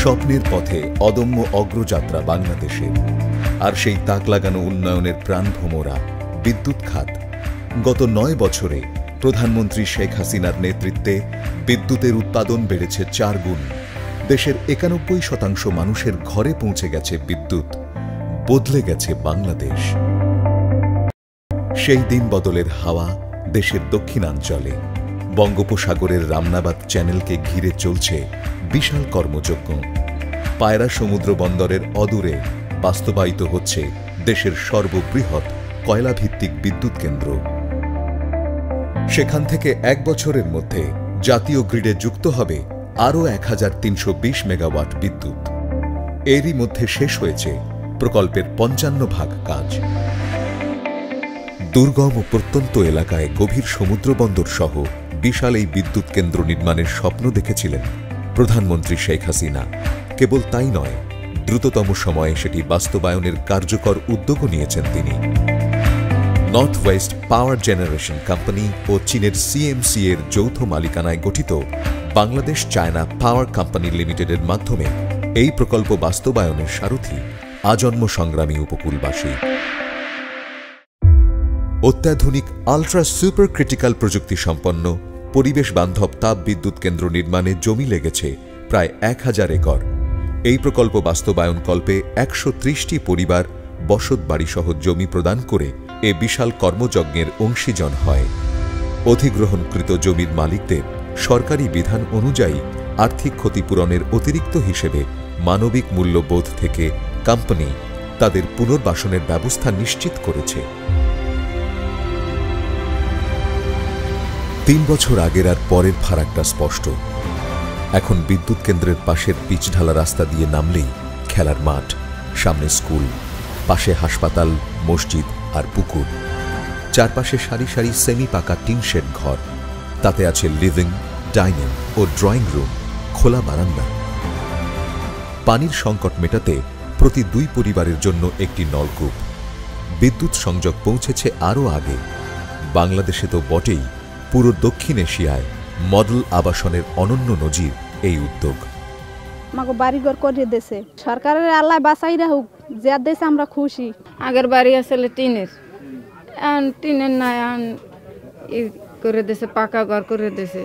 স্বপ্নের পথে অদম্য অগ্রযাত্রা বাংলাদেশের, আর সেই তাক লাগানো উন্নয়নের প্রাণভোমরা বিদ্যুৎ খাত। গত 9 বছরে প্রধানমন্ত্রী শেখ হাসিনার নেতৃত্বে বিদ্যুতের উৎপাদন বেড়েছে 4 গুণ। দেশের 91% মানুষের ঘরে পৌঁছে গেছে বিদ্যুৎ। বদলে গেছে বাংলাদেশ। সেই দিন বদলের হাওয়া দেশের দক্ষিণাঞ্চলে। বঙ্গোপসাগরের রামনাবাদ চ্যানেলকে ঘিরে চলছে বিশাল কর্মযজ্ঞ। পায়রা সমুদ্র বন্দরের অদূরে বাস্তবায়িত হচ্ছে দেশের সর্ববৃহৎ কয়লাভিত্তিক বিদ্যুৎ কেন্দ্র। সেখান থেকে 1 বছরের মধ্যে জাতীয় গ্রিডে যুক্ত হবে আরও 1320 মেগাওয়াট বিদ্যুৎ। এরই মধ্যে শেষ হয়েছে প্রকল্পের 55% কাজ। দুর্গম ও প্রত্যন্ত এলাকায় গভীর সমুদ্রবন্দর সহ বিশাল এই বিদ্যুৎ কেন্দ্র নির্মাণের স্বপ্ন দেখেছিলেন প্রধানমন্ত্রী শেখ হাসিনা। কেবল তাই নয়, দ্রুততম সময়ে সেটি বাস্তবায়নের কার্যকর উদ্যোগও নিয়েছেন তিনি। North West Power Generation Company ও চীনের সিএমসি এর যৌথ মালিকানায় গঠিত বাংলাদেশ চায়না পাওয়ার কোম্পানি লিমিটেডের মাধ্যমে এই প্রকল্প বাস্তবায়নের সারথি আজন্ম সংগ্রামী উপকূলবাসী। অত্যাধুনিক আলট্রা সুপার ক্রিটিক্যাল প্রযুক্তি সম্পন্ন পরিবেশ বান্ধব তাপ বিদ্যুৎ কেন্দ্র নির্মাণে জমি লেগেছে প্রায় 1000 একর। এই প্রকল্প বাস্তবায়নকল্পে 130টি পরিবার বসত বাড়িসহ জমি প্রদান করে এ বিশাল কর্মযজ্ঞের অংশীজন হয়। অধিগ্রহণকৃত জমির মালিকদের সরকারি বিধান অনুযায়ী আর্থিক ক্ষতিপূরণের অতিরিক্ত হিসেবে মানবিক মূল্যবোধ থেকে কোম্পানি তাদের পুনর্বাসনের ব্যবস্থা নিশ্চিত করেছে। 3 বছর আগের আর পরের ফারাকটা স্পষ্ট। এখন বিদ্যুৎ কেন্দ্রের পাশের পিচঢালা রাস্তা দিয়ে নামলেই খেলার মাঠ, সামনে স্কুল, পাশে হাসপাতাল, মসজিদ আর পুকুর। চারপাশে সারি সারি সেমি পাকা টিন শেড ঘর, তাতে আছে লিভিং, ডাইনিং ও ড্রয়িং রুম, খোলা বারান্দা। পানির সংকট মেটাতে প্রতি 2 পরিবারের জন্য একটি নলকূপ। বিদ্যুৎ সংযোগ পৌঁছেছে আরও আগে। বাংলাদেশে তো বটেই, পুরো দক্ষিণ এশিয়ায় মডেল আবাসনের অনন্য নজির এই উদ্যোগ। আমাকে বাড়িঘর করে দিয়েছে সরকারের, আল্লাহ বাঁচাই রাখুক, যা দিয়েছে আমরা খুশি। আগের বাড়ি আসলে টিনের, টিনের নাই করে দিয়েছে, পাকা ঘর করে দিয়েছে।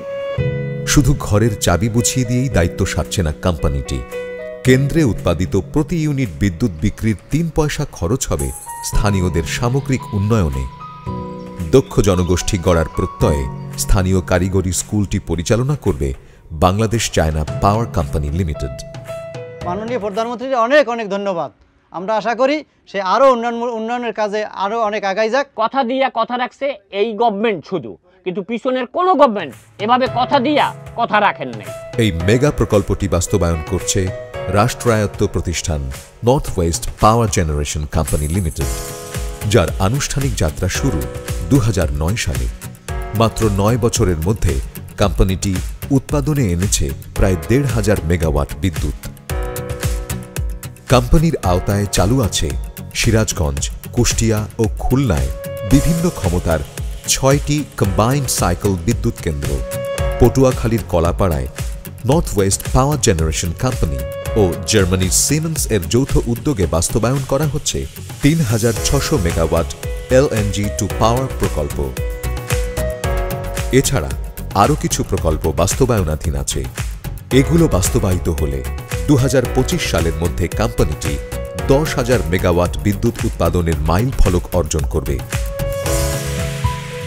শুধু ঘরের চাবি বুঝিয়ে দিয়েই দায়িত্ব সারছে না কোম্পানিটি। কেন্দ্রে উৎপাদিত প্রতি ইউনিট বিদ্যুৎ বিক্রির 3 পয়সা খরচ হবে স্থানীয়দের সামগ্রিক উন্নয়নে। দক্ষ জনগোষ্ঠী গড়ার প্রত্যয়ে স্থানীয় কারিগরি স্কুলটি পরিচালনা করবে বাংলাদেশ চায়না পাওয়ার কোম্পানি লিমিটেড। মাননীয় প্রধানমন্ত্রীকে অনেক অনেক ধন্যবাদ। আমরা আশা করি সে আরও উন্নয়নের কাজে আরও অনেক আগাই যাক। কথা দিয়া কথা রাখছে এই গভর্নমেন্ট শুধু, কিন্তু পিছনের কোনো গভর্নমেন্ট এভাবে কথা দিয়া কথা রাখেন নাই। এই মেগা প্রকল্পটি বাস্তবায়ন করছে রাষ্ট্রায়ত্ত প্রতিষ্ঠান north West Power Generation company limited, যার আনুষ্ঠানিক যাত্রা শুরু 2009 সালে। মাত্র 9 বছরের মধ্যে কোম্পানিটি উৎপাদনে এনেছে প্রায় 1500 মেগাওয়াট বিদ্যুৎ। কোম্পানির আওতায় চালু আছে সিরাজগঞ্জ, কুষ্টিয়া ও খুলনায় বিভিন্ন ক্ষমতার 6টি কম্বাইন্ড সাইকেল বিদ্যুৎ কেন্দ্র। পটুয়াখালীর কলাপাড়ায় North West Power Generation Company ও জার্মানির সিমেন্স এর যৌথ উদ্যোগে বাস্তবায়ন করা হচ্ছে 3600 মেগাওয়াট এলএনজি টু পাওয়ার প্রকল্প। এছাড়া আরও কিছু প্রকল্প বাস্তবায়নাধীন আছে। এগুলো বাস্তবায়িত হলে 2025 সালের মধ্যে কোম্পানিটি 10,000 মেগাওয়াট বিদ্যুৎ উৎপাদনের মাইল ফলক অর্জন করবে।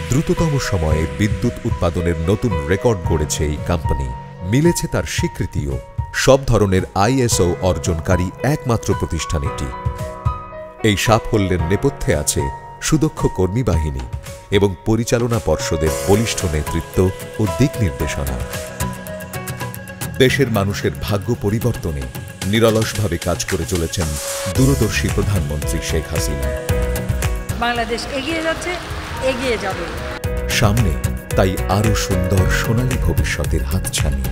দ্রুততম সময়ে বিদ্যুৎ উৎপাদনের নতুন রেকর্ড গড়েছে এই কোম্পানি। মিলেছে তার স্বীকৃতিও। সব ধরনের ISO অর্জনকারী একমাত্র প্রতিষ্ঠান এটি। এই সাফল্যের নেপথ্যে আছে সুদক্ষ কর্মী বাহিনী এবং পরিচালনা পর্ষদের বলিষ্ঠ নেতৃত্ব ও দিক নির্দেশনা। দেশের মানুষের ভাগ্য পরিবর্তনে নিরলসভাবে কাজ করে চলেছেন দূরদর্শী প্রধানমন্ত্রী শেখ হাসিনা। বাংলাদেশ এগিয়ে যাচ্ছে, এগিয়ে যাবে। সামনে তাই আরো সুন্দর সোনালী ভবিষ্যতের হাতছানি।